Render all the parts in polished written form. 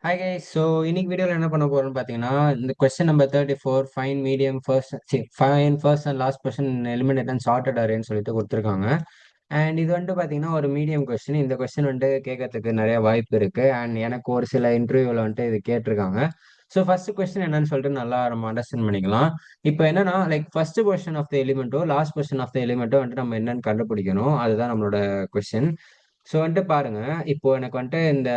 Hi guys. இன்னைக்கு வீடியோல என்ன பண்ண போறோம்னு பார்த்தீங்கன்னா, இந்த question number 34 find medium first find first and last position eliminate and sorted அரேன்னு சொல்லிட்டு குடுத்துருக்காங்க. அண்ட் இது வந்துட்டு பார்த்தீங்கன்னா, ஒரு மீடியம் கொஸ்டின். இந்த கொஸ்டின் வந்துட்டு கேட்கறதுக்கு நெறைய வாய்ப்பு இருக்கு. அண்ட் எனக்கு ஒரு சில இன்டர்வியூல வந்துட்டு இது கேட்டிருக்காங்க. ஃபர்ஸ்ட் கொஸ்டின் என்னன்னு சொல்லிட்டு நல்லா நம்ம அண்டர்ஸ்டாண்ட் பண்ணிக்கலாம். இப்போ என்னன்னா, like first position of the எலிமெண்ட்டோ, லாஸ்ட் பொசிஷன் ஆஃப் த எலிமெண்ட்டோ வந்துட்டு நம்ம என்னன்னு கண்டுபிடிக்கணும். அதுதான் நம்மளோட கொஸ்டின். வந்துட்டு பாருங்க, இப்போ எனக்கு வந்துட்டு இந்த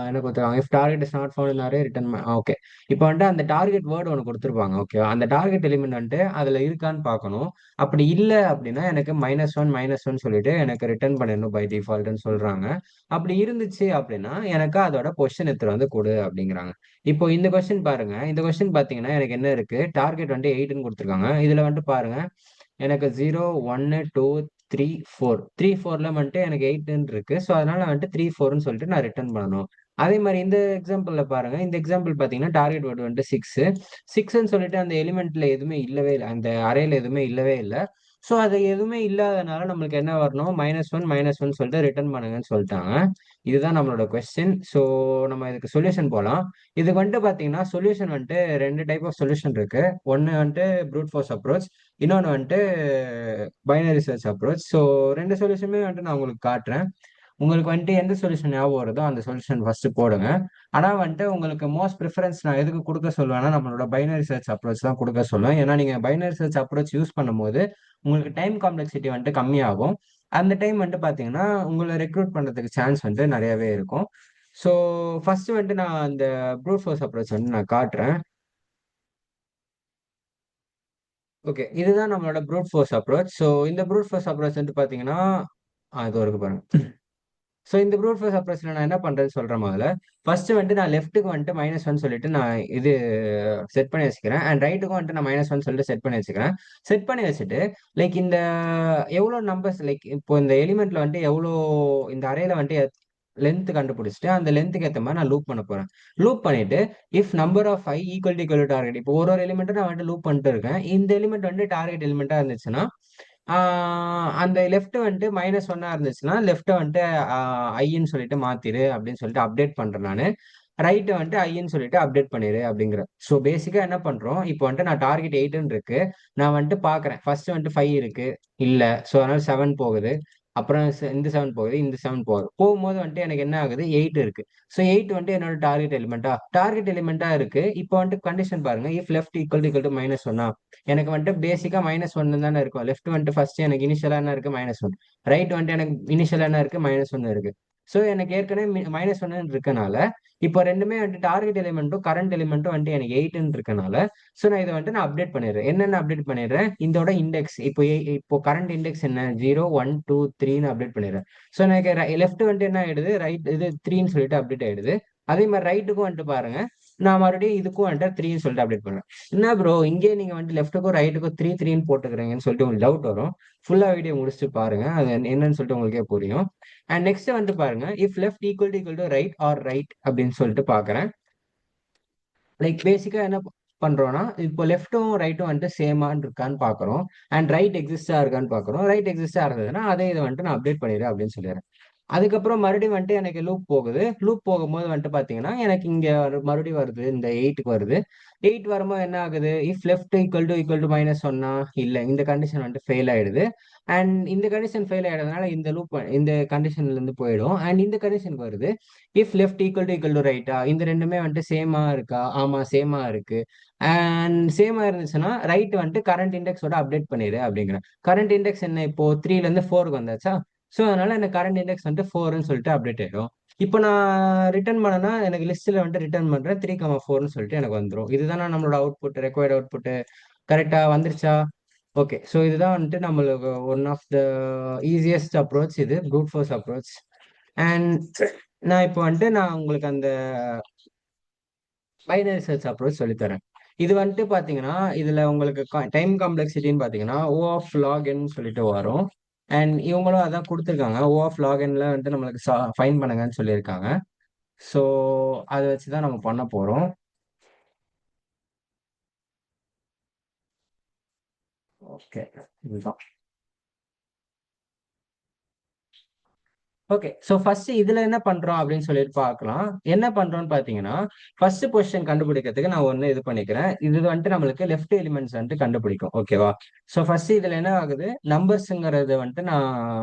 என்ன குடுத்துருக்காங்க? If target is not found in array return okay. இப்போ வந்துட்டு அந்த டார்கெட் வேர்ட் ஒண்ணு குடுத்துருப்பாங்க. ஓகேவா? அந்த டார்கெட் எலிமெண்ட் வந்துட்டு அதுல இருக்கான்னு பார்க்கணும். அப்படி இல்ல அப்படின்னா எனக்கு -1 சொல்லிட்டு எனக்கு ரிட்டர்ன் பண்ணிடணும் பை டிஃபால்ட்ன்னு சொல்றாங்க. அப்படி இருந்துச்சு அப்படின்னா, எனக்கு அதோட பொசிஷன் எடுத்துட்டு வந்து குடு அப்படிங்கிறாங்க. இப்போ இந்த கொஸ்டின் பாருங்க. இந்த கொஸ்டின் பார்த்தீங்கன்னா, எனக்கு என்ன இருக்கு? டார்கெட் வந்துட்டு 8ன்னு குடுத்துருக்காங்க. இதுல வந்துட்டு பாருங்க, எனக்கு 0, 1, 2, 3, 4. 3, 4ல வந்துட்டு எனக்கு 8ன்னு இருக்கு. அதனால வந்துட்டு 3, 4ன்னு சொல்லிட்டு நான் ரிட்டர்ன் பண்ணணும். அதே மாரி இந்த எக்ஸாம்பிள்ல பாருங்க. இந்த எக்ஸாம்பிள் பார்த்தீங்கன்னா, டார்கெட் வேர்ட் வந்துட்டு 6. 6ன்னு சொல்லிட்டு அந்த எலிமெண்ட்ல எதுவுமே இல்லவே இல்ல. அந்த அரேல எதுவுமே இல்லவே இல்ல. அது எதுவுமே இல்லாதனால நம்மளுக்கு என்ன வரணும்? -1 சொல்லிட்டு ரிட்டர்ன் பண்ணுங்கன்னு சொல்ட்டாங்க. இதுதான் நம்மளோட கொஸ்டின். நம்ம இதுக்கு சொல்யூஷன் போலாம். இதுக்கு வந்துட்டு பார்த்தீங்கன்னா, சொல்யூஷன் வந்துட்டு 2 டைப் ஆஃப் சொல்யூஷன் இருக்கு. ஒண்ணு வந்துட்டு ப்ரூட் ஃபோர்ஸ் அப்ரோச். இன்னொன்னு வந்துட்டு பைனரி சர்ச் அப்ரோச். 2 சொல்யூஷனுமே வந்துட்டு நான் உங்களுக்கு காட்டுறேன். உங்களுக்கு வந்துட்டு எந்த சொல்யூஷன் ஞாபகம் வருதோ அந்த சொல்யூஷன் ஃபர்ஸ்ட் போடுங்க. ஆனா வந்துட்டு உங்களுக்கு மோஸ்ட் பிரிஃபரன்ஸ் நான் எதுக்கு குடுக்க சொல்லுவேன்னா, நம்மளோட பைனரி சர்ச் அப்ரோச் தான் குடுக்க சொல்லுவேன். ஏன்னா நீங்க பைனரி சர்ச் அப்ரோச் யூஸ் பண்ணும்போது, உங்களுக்கு டைம் காம்ப்ளெக்சிட்டி வந்துட்டு கம்மியாகும். அந்த டைம் வந்துட்டு பார்த்தீங்கன்னா, உங்கள ரெக்ரூட் பண்றதுக்கு சான்ஸ் வந்துட்டு நெறையாவே இருக்கும். ஸோ ஃபர்ஸ்ட் வந்துட்டு நான் அந்த ப்ரூட் ஃபோர்ஸ் அப்ரோச் வந்து நான் காட்டுறேன். ஓகே. இதுதான் நம்மளோட ப்ரூட் ஃபோர்ஸ் அப்ரோச். இந்த ப்ரூட் ஃபோர்ஸ் அப்ரோச் வந்து பார்த்தீங்கன்னா, இதோ இருக்கு பாருங்க. இந்த ப்ரூட் ஃபோர்ஸ் அப்ரோச்ல நான் என்ன பண்றேன்னு சொல்றேன் முதல்ல. ஃபர்ஸ்ட் வந்துட்டு நான் லெஃப்ட்க்கு வந்துட்டு -1 சொல்லிட்டு நான் இது செட் பண்ணி வச்சுக்கிறேன். அண்ட் ரைட்டுக்கும் வந்துட்டு நான் -1 சொல்லிட்டு செட் பண்ணி வச்சுக்கிறேன். செட் பண்ணி வச்சுட்டு, லைக் இந்த எவ்வளோ நம்பர்ஸ் லைக் இப்போ இந்த எலிமெண்ட்ல வந்துட்டு எவ்வளோ இந்த அரேல வந்துட்டு லென்த் கண்டுபிடிச்சுட்டு, அந்த லென்த்க்கு ஏத்த மாரி நான் லூப் பண்ண போறேன். லூப் பண்ணிட்டு, if number of i equal to target. இப்போ ஒரு எலிமெண்ட்ட நான் வந்துட்டு லூப் பண்ணிட்டு இருக்கேன். இந்த எலிமெண்ட் வந்து டார்கெட் எலிமெண்ட்டா இருந்துச்சுன்னா, ஆ அந்த லெஃப்ட் வந்துட்டு -1 இருந்துச்சுன்னா, லெஃப்ட்ட வந்துட்டு ஐன்னு சொல்லிட்டு மாத்திரு அப்படின்னு சொல்லிட்டு அப்டேட் பண்றேன் நானு. ரைட்ட வந்துட்டு ஐன்னு சொல்லிட்டு அப்டேட் பண்ணிரு அப்படிங்கிறேன். பேசிக்கா என்ன பண்றோம், இப்போ வந்துட்டு நான் டார்கெட் 8ன்னு இருக்கு. நான் வந்துட்டு பார்க்குறேன். ஃபர்ஸ்ட் வந்துட்டு 5 இருக்கு. இல்ல. அதனால 7 போகுது. அப்புறம் இந்த 7 போகுது. இந்த 7 போகுது. போகும்போது வந்துட்டு எனக்கு என்ன ஆகுது? 8 இருக்கு. 8 வந்துட்டு என்னோட டார்கெட் எலிமெண்டா இருக்கு. இப்போ வந்துட்டு கண்டிஷன் பாருங்க. இஃப் லெஃப்ட் ஈக்குவல் டூ -1 எனக்கு வந்துட்டு பேசிக்கா -1 தானே இருக்கும். லெஃப்ட் வந்துட்டு ஃபர்ஸ்ட் எனக்கு இனிஷியலா என்ன இருக்கு? -1. ரைட் வந்துட்டு எனக்கு இனிஷியலா என்ன இருக்கு? -1 இருக்கு. எனக்கு ஏற்கனவே -1 இருக்கனால, இப்போ 2மே வந்துட்டு டார்கெட் எலிமெண்ட்டும், கரண்ட் எலிமெண்ட்டும் வந்துட்டு எனக்கு 8ன்னு இருக்கனால, நான் இத வந்துட்டு நான் அப்டேட் பண்ணிடுறேன். என்னென்ன அப்டேட் பண்ணிடுறேன்? இதோட இண்டெக்ஸ். இப்போ கரண்ட் இண்டெக்ஸ் என்ன? 0, 1, 2, 3ன்னு அப்டேட் பண்ணிடுறேன். எனக்கு லெஃப்ட் வந்துட்டு என்ன ஆயிடுது? ரைட் இது 3ன்னு சொல்லிட்டு அப்டேட் ஆயிடுது. அதே மாரி ரைட்டுக்கும் வந்துட்டு பாருங்க. நான் மறுபடியும் இதுக்கும் வந்துட்டு 3ன்னு சொல்லிட்டு அப்டேட் பண்றேன். என்ன ப்ரோ இங்கேயே நீங்க வந்துட்டு லெஃப்ட்டுக்கும், ரைட்டுக்கும் 3, 3ன்னு போட்டுக்கிறீங்கன்னு சொல்லிட்டு உங்களுக்கு டவுட் வரும். ஃபுல்லா வீடியோ முடிச்சுட்டு பாருங்க. அது என்னன்னு சொல்லிட்டு உங்களுக்கே புரியும். அண்ட் நெக்ஸ்ட் வந்துட்டு பாருங்க. If left equal to right or right அப்படின்னு சொல்லிட்டு பார்க்குறேன். லைக் பேசிக்கா என்ன பண்றோம்னா, இப்போ லெஃப்ட்டும் ரைட்டும் வந்துட்டு சேமான்னு இருக்கான்னு பார்க்குறோம். அண்ட் ரைட் எக்ஸிஸ்டா இருக்கான்னு பார்க்குறோம். ரைட் எக்ஸிஸ்டா இருந்ததுன்னா, அதே இத வந்துட்டு நான் அப்டேட் பண்ணிடுறேன் அப்படின்னு சொல்லிடுறேன். அதுக்கப்புறம் மறுபடியும் வந்துட்டு எனக்கு லூப் போகுது. லூப் போகும்போது வந்துட்டு பார்த்தீங்கன்னா, எனக்கு இங்க மறுபடியும் வருது. இந்த 8க்கு வருது. 8 வரும்போது என்ன ஆகுது? இஃப் லெஃப்ட் ஈக்குவல் டூ -1 இல்ல. இந்த கண்டிஷன் வந்துட்டு ஃபெயில் ஆயிடுது. அண்ட் இந்த கண்டிஷன் ஃபெயில் ஆயிடுறதுனால இந்த கண்டிஷன்ல இருந்து போயிடும். அண்ட் இந்த கண்டிஷனுக்கு வருது. இஃப் லெஃப்ட் ஈக்குவல் டூ ரைட்டா? இந்த 2மே வந்துட்டு சேமா இருக்கா? ஆமா சேமா இருக்கு. அண்ட் சேமா இருந்துச்சுன்னா, ரைட் வந்துட்டு கரண்ட் இண்டெக்ஸோட அப்டேட் பண்ணிரு அப்படிங்கிறேன். கரண்ட் இண்டெக்ஸ் என்ன இப்போ 3ல இருந்து 4க்கு வந்தாச்சா? அதனால எனக்கு கரண்ட் இண்டெக்ஸ் வந்துட்டு 4ன்னு சொல்லிட்டு அப்டேட் ஆயிடும். இப்போ நான் ரிட்டர்ன் பண்ணேன்னா, எனக்கு லிஸ்ட்ல வந்துட்டு ரிட்டர்ன் பண்றேன். 3, 4ன்னு சொல்லிட்டு எனக்கு வந்துரும். இதுதானே நம்மளோட அவுட்புட், ரெக்வயர்ட் அவுட்புட். கரெக்ட்டா வந்துருச்சா? ஓகே. இதுதான் வந்துட்டு நம்மளுக்கு ஒன் ஆஃப் த ஈசியஸ்ட் அப்ரோச் இது. Fruit force approach. அண்ட் நான் உங்களுக்கு அந்த பைனரி சர்ச் அப்ரோச் சொல்லித் தரேன். இது வந்துட்டு பாத்தீங்கன்னா, இதுல உங்களுக்கு டைம் காம்ப்ளெக்சிட்டின்னு பாத்தீங்கன்னா, O ஆஃப் log n சொல்லிட்டு வரும். அண்ட் இவங்களும் அதான் குடுத்துருக்காங்க. O ஆஃப் log nல வந்துட்டு நம்மளுக்கு ஃபைண்ட் பண்ணுங்கன்னு சொல்லியிருக்காங்க. ஸோ அத வச்சு தான் நம்ம பண்ண போறோம். ஓகே. இதுதான். ஓகே. ஸோ ஃபர்ஸ்ட் இதுல என்ன பண்றோம் அப்படின்னு சொல்லிட்டு பார்க்கலாம். என்ன பண்றோம்னு பார்த்தீங்கன்னா, ஃபர்ஸ்ட் பொசிஷன் கண்டுபிடிக்கிறதுக்கு நான் ஒண்ணு இது பண்ணிக்கிறேன். இது வந்துட்டு நம்மளுக்கு லெஃப்ட் எலிமெண்ட்ஸ் வந்துட்டு கண்டுபிடிக்கும். ஓகேவா? ஸோ ஃபர்ஸ்ட் இதுல என்ன ஆகுது, நம்பர்ஸ்ங்கிறது வந்துட்டு நான்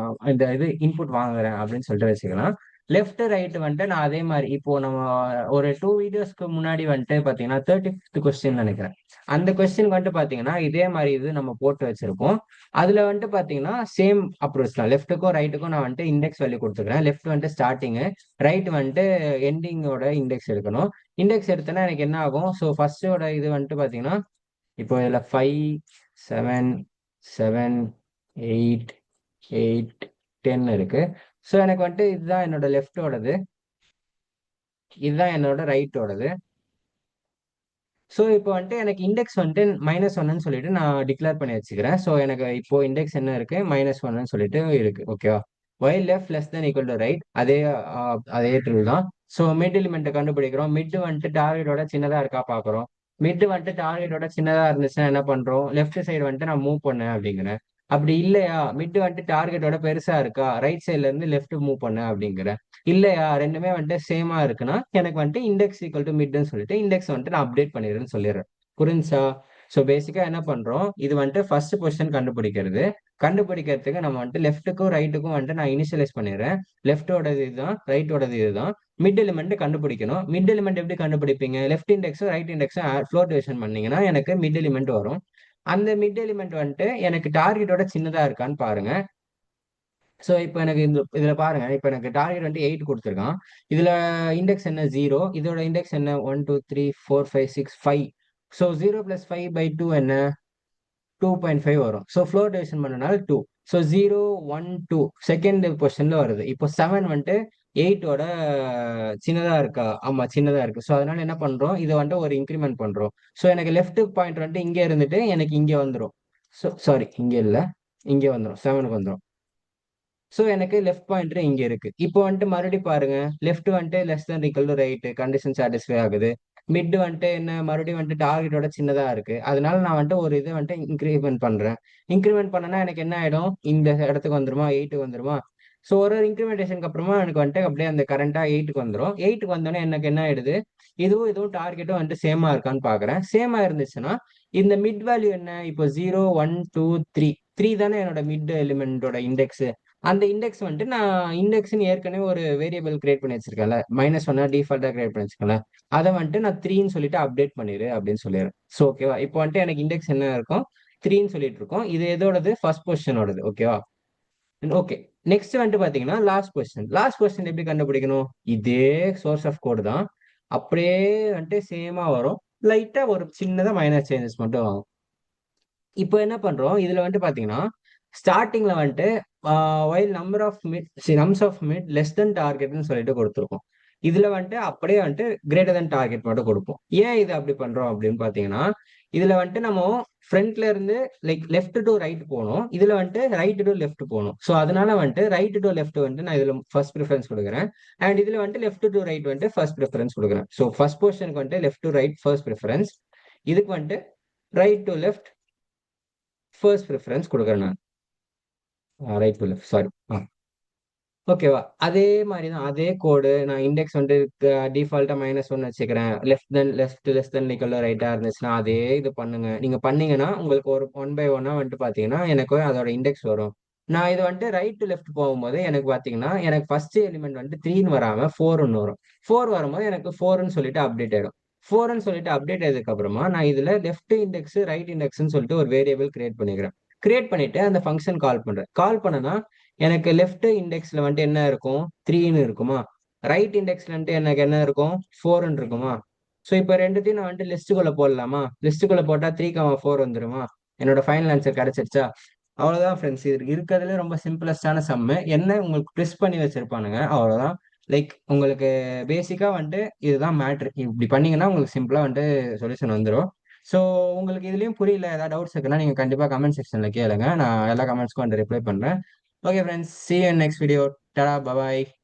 இந்த இது இன்புட் வாங்குறேன் அப்படின்னு சொல்லிட்டு வச்சுக்கலாம். லெஃப்ட், ரைட் வந்துட்டு நான் அதே மாரி இப்போ நம்ம ஒரு 2 வீடியோஸ்க்கு முன்னாடி வந்துட்டு பார்த்தீங்கன்னா, 35த் கொஸ்டின் நெனைக்கிறேன். அந்த கொஸ்டினுக்கு வந்துட்டு பார்த்தீங்கன்னா, இதே மாரி இது நம்ம போட்டு வச்சிருப்போம். அதுல வந்துட்டு பாத்தீங்கன்னா சேம் அப்ரோச் தான். லெஃப்ட்டுக்கும் ரைட்டுக்கும் நான் வந்துட்டு இண்டெக்ஸ் வேல்யூ கொடுத்துக்கிறேன். லெஃப்ட் வந்துட்டு ஸ்டார்டிங்கு, ரைட் வந்துட்டு எண்டிங்கோட இண்டெக்ஸ் எடுக்கணும். இண்டெக்ஸ் எடுத்தேன்னா எனக்கு என்ன ஆகும்? ஸோ ஃபர்ஸ்டோட இது வந்துட்டு பாத்தீங்கன்னா, இப்போ இதுல 5, 7, 7, 8, 8, 10 இருக்கு. ஸோ எனக்கு வந்துட்டு இதுதான் என்னோட லெஃப்டோடது, இதுதான் என்னோட ரைட்டோடது. ஸோ இப்போ வந்துட்டு எனக்கு இண்டெக்ஸ் வந்துட்டு -1ன்னு சொல்லிட்டு நான் டிக்ளேர் பண்ணி வச்சுக்கிறேன். ஸோ எனக்கு இப்போ இண்டெக்ஸ் என்ன இருக்கு? -1ன்னு சொல்லிட்டு இருக்கு. ஓகேவா? While left less then equal to right, அதே ட்ரூ தான். ஸோ மிட் எலிமெண்ட் கண்டுபிடிக்கிறோம். மிட் வந்துட்டு டார்கெட்டோட சின்னதா இருக்கா பாக்குறோம். மிட் வந்துட்டு டார்கெட்டோட சின்னதா இருந்துச்சுன்னா என்ன பண்றோம்? லெஃப்ட் சைடு வந்துட்டு நான் மூவ் பண்ணேன் அப்படிங்கிறேன். அப்படி இல்லையா, மிட் வந்துட்டு டார்கெட்டோட பெருசா இருக்கா, ரைட் சைட்ல இருந்து லெஃப்ட் மூவ் பண்ண அப்படிங்கிறேன். இல்லையா, ரெண்டுமே வந்துட்டு சேமா இருக்குன்னா எனக்கு வந்துட்டு இண்டெக்ஸ் ஈக்குவல் டு மிட்னு சொல்லிட்டு இண்டெக்ஸ் வந்துட்டு நான் அப்டேட் பண்ணிடுறேன்னு சொல்லிடுறேன். புரிஞ்சா? ஸோ பேசிக்கா என்ன பண்றோம், இது வந்துட்டு ஃபர்ஸ்ட் பொசிஷன் கண்டுபிடிக்கிறது. கண்டுபிடிக்கிறதுக்கு நம்ம வந்துட்டு லெஃப்ட்டுக்கும் ரைட்டுக்கும் வந்துட்டு நான் இனிஷியலைஸ் பண்ணிடுறேன். லெஃப்டோடது இதுதான், ரைட்டோடது இதுதான். மிட் எலிமெண்ட் கண்டுபிடிக்கணும். மிட் எலிமெண்ட் எப்படி கண்டுபிடிப்பீங்க? லெஃப்ட் இண்டெக்ஸும் ரைட் இண்டெக்ஸும் ஃப்ளோட் டிவிஷன் பண்ணீங்கன்னா எனக்கு மிட் எலிமெண்ட் வரும். அந்த மிட் எலிமெண்ட் வந்துட்டு எனக்கு டார்கெட்டோட சின்னதா இருக்கான்னு பாருங்க. ஸோ இப்போ எனக்கு இதுல பாருங்க, இப்போ எனக்கு டார்கெட் வந்துட்டு 8 கொடுத்துருக்கான். இதுல இண்டெக்ஸ் என்ன? 0. இதோட இண்டெக்ஸ் என்ன? 1, 2, 3, 4, 5, 6, 5. ஸோ 0 பிளஸ் 5/2 என்ன? 2.5 வரும். ஸோ ஃப்ளோர் டிவிஷன் பண்ணனால 2. ஸோ 0, 1, 2 செகண்ட் பொசிஷன்ல வருது. இப்போ 7 வந்துட்டு 8ஓட சின்னதா இருக்கா? ஆமா, சின்னதா இருக்கு. ஸோ அதனால என்ன பண்றோம், இதை வந்துட்டு ஒரு இன்க்ரிமெண்ட் பண்றோம். ஸோ எனக்கு லெஃப்ட் பாயிண்ட் வந்துட்டு இங்க இருந்துட்டு எனக்கு இங்க வந்துடும். ஸோ சாரி, இங்க இல்ல, இங்க வந்துடும், 7க்கு வந்துடும். ஸோ எனக்கு லெஃப்ட் பாயிண்டர் இங்க இருக்கு. இப்போ வந்துட்டு மறுபடியும் பாருங்க, லெஃப்ட் வந்துட்டு less then equal to right, condition satisfy ஆகுது. மிட் வந்துட்டு என்ன? மறுபடியும் வந்துட்டு டார்கெட்டோட சின்னதா இருக்கு. அதனால நான் வந்துட்டு ஒரு இது வந்துட்டு இன்க்ரிமெண்ட் பண்றேன். இன்க்ரிமெண்ட் பண்ணனா எனக்கு என்ன ஆயிடும்? இந்த இடத்துக்கு வந்துருமா? 8க்கு வந்துருமா? ஸோ ஒரு இன்க்ரிமெண்டேஷனுக்கு அப்புறமா எனக்கு வந்துட்டு அப்படியே அந்த கரண்டா 8க்கு வந்துடும். 8க்கு வந்தோடனே எனக்கு என்ன ஆயிடுது? இதுவும் டார்கெட்டும் வந்துட்டு சேமா இருக்கான்னு பாக்குறேன். சேமா இருந்துச்சுன்னா இந்த மிட் வேல்யூ என்ன? இப்போ 0, 1, 2, 3, 3 தானே என்னோட மிட் எலிமெண்டோட இண்டெக்ஸ். அந்த இண்டெக்ஸ் வந்துட்டு நான் இண்டெக்ஸ்னு ஏற்கனவே ஒரு வேரியபிள் கிரியேட் பண்ணி வச்சிருக்கேன்ல, -1 டிஃபால்ட்டா கிரியேட் பண்ணி வச்சிருக்கேன்ல, அதை வந்துட்டு நான் 3ன்னு சொல்லிட்டு அப்டேட் பண்ணிரு அப்படின்னு சொல்லிடுறேன். ஸோ ஓகேவா? இப்போ வந்துட்டு எனக்கு இண்டெக்ஸ் என்ன இருக்கும்? 3ன்னு சொல்லிட்டு இருக்கோம். இது எதோடது? ஃபர்ஸ்ட் பொசிஷனோடது. ஓகேவா? ஓகே. நெக்ஸ்ட் வந்துட்டு பாத்தீங்கன்னா லாஸ்ட் கொஸ்டின். லாஸ்ட் கொஸ்டின் எப்படி கண்டுபிடிக்கணும்? இதே சோர்ஸ் ஆஃப் கோடு தான், அப்படியே வந்துட்டு சேமா வரும். லைட்டா ஒரு சின்னதா மைனர் சேஞ்சஸ் மட்டும் ஆகும். இப்போ என்ன பண்றோம், இதுல வந்துட்டு பாத்தீங்கன்னா ஸ்டார்டிங்ல வந்துட்டு while nums of mid less than டார்கெட்னு சொல்லிட்டு கொடுத்துருக்கோம். இதுல வந்துட்டு அப்படியே வந்துட்டு கிரேட்டர் தென் டார்கெட் மட்டும் கொடுப்போம். ஏன் இது அப்படி பண்றோம் அப்படின்னு பாத்தீங்கன்னா, இதுல வந்துட்டு நம்ம ஃப்ரண்ட்ல இருந்து லைக் லெஃப்ட் டு ரைட் போகணும். இதுல வந்துட்டு ரைட் டு லெஃப்ட் போகணும். ஸோ அதனால வந்துட்டு ரைட் டு லெஃப்ட் வந்துட்டு நான் இதுல ஃபர்ஸ்ட் ப்ரிஃபரன்ஸ் கொடுக்குறேன். அண்ட் இதுல வந்துட்டு லெஃப்ட் டு ரைட் வந்துட்டு ஃபர்ஸ்ட் ப்ரிஃபரன்ஸ் கொடுக்குறேன். ஸோ ஃபர்ஸ்ட் பொசிஷனுக்கு வந்துட்டு left to right first preference, இதுக்கு வந்துட்டு right to left first preference கொடுக்குறேன் நான். Right to left, sorry. ஓகேவா? அதே மாதிரி தான், அதே கோடு நான் இண்டெக்ஸ் வந்துட்டு டிஃபால்ட்டா -1 வச்சுக்கிறேன். லெஃப்ட் லெஸ் தென் ஈக்குவல் ரைட்டா இருந்துச்சுன்னா அதே இது பண்ணுங்க. நீங்க பண்ணீங்கன்னா உங்களுக்கு ஒரு 1 பை 1 வந்துட்டு பாத்தீங்கன்னா எனக்கு அதோட இண்டெக்ஸ் வரும். நான் இது வந்துட்டு ரைட் டு லெஃப்ட் போகும்போது எனக்கு பாத்தீங்கன்னா எனக்கு ஃபர்ஸ்ட் எலிமெண்ட் வந்துட்டு 3ன்னு வராம 4ன்னு வரும். 4 வரும்போது எனக்கு 4ன்னு சொல்லிட்டு அப்டேட் ஆயிடும். 4ன்னு சொல்லிட்டு அப்டேட் ஆயதுக்கு அப்புறமா நான் இதுல லெஃப்ட் இண்டெக்ஸ் ரைட் இண்டெக்ஸ்ன்னு சொல்லிட்டு ஒரு வேரியபிள் கிரியேட் பண்ணிக்கிறேன். கிரியேட் பண்ணிட்டு அந்த ஃபங்க்ஷன் கால் பண்றேன். கால் பண்ணனா எனக்கு லெஃப்ட் இண்டெக்ஸ்ல வந்துட்டு என்ன இருக்கும்? 3ன்னு இருக்குமா? ரைட் இண்டெக்ஸ்ல வந்துட்டு எனக்கு என்ன இருக்கும்? 4ன்னு இருக்குமா? ஸோ இப்போ ரெண்டுத்தையும் நான் வந்துட்டு லிஸ்ட்டுக்குள்ள போடலாமா? லிஸ்ட்டுக்குள்ள போட்டா 3, 4 வந்துருமா? என்னோட ஃபைனல் ஆன்சர் கிடைச்சிருச்சா? அவ்வளவுதான் ஃப்ரெண்ட்ஸ். இது இருக்கிறதுல ரொம்ப சிம்பிளஸ்டான சம்மு. என்ன உங்களுக்கு ட்விஸ்ட் பண்ணி வச்சிருப்பானுங்க, அவ்வளவுதான். லைக் உங்களுக்கு பேசிக்கா வந்துட்டு இதுதான் மேட்ரு. இப்படி பண்ணீங்கன்னா உங்களுக்கு சிம்பிளா வந்துட்டு சொல்யூஷன் வந்துடும். ஸோ உங்களுக்கு இதுலயும் புரியல, ஏதாவது டவுட்ஸ் இருக்குன்னா நீங்க கண்டிப்பா கமெண்ட் செக்ஷன்ல கேளுங்க. நான் எல்லா கமெண்ட்ஸ்க்கும் வந்து ரிப்ளை பண்றேன். Okay, friends. See you in next video. Ta-da. Bye-bye.